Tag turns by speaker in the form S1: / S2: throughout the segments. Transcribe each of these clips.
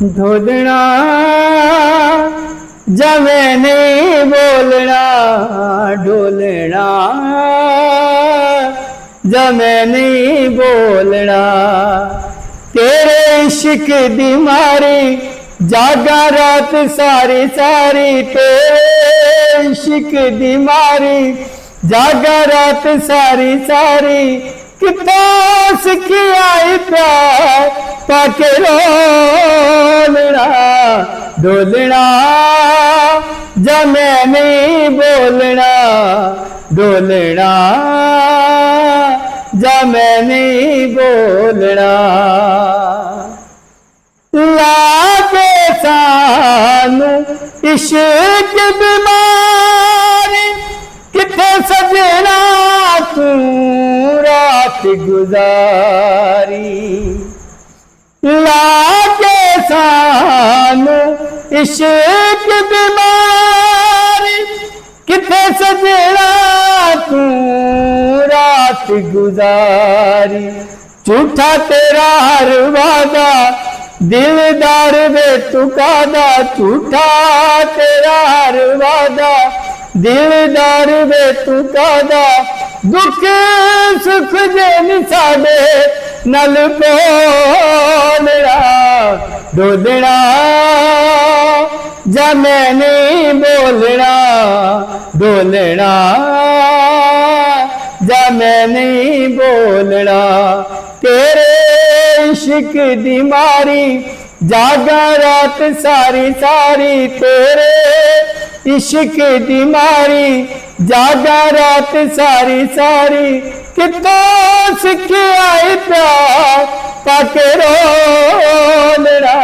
S1: ढोलना जमे नहीं बोलना, ढोलना जमे नहीं बोलना। तेरे इश्क दी मारी जागा रात सारी सारी, तेरे इश्क दी मारी जागा रात सारी सारी। कितना सिखिया प्यार पाके रोलना, ढोलना जमे नहीं बोलना, ढोलना जमे नहीं बोलना। लागे सानू इश्क बीमारी, किथे सजना तू रात गुजारी। लागे सानू इश्क बीमारी, किथे सजना तू रात गुजारी। झूठा तेरा हर वादा दिलदार वे तू कादा, झूठा तेरा हर वादा दिलदार वे तू कादा। दुख सुख जेन साडे नल बोलना, ढोलना जमे नहीं बोलना, ढोलना जमे नहीं बोलना। तेरे इश्क दी मारी जागा रात सारी सारी, तेरे इश्क दी मारी जागा रात सारी सारी। कितों सिखिया प्यार पाके रोलना,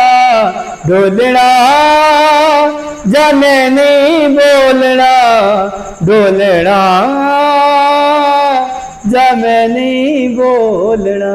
S1: ढोलना जमे नहीं बोलना, ढोलना जमे नहीं बोलना।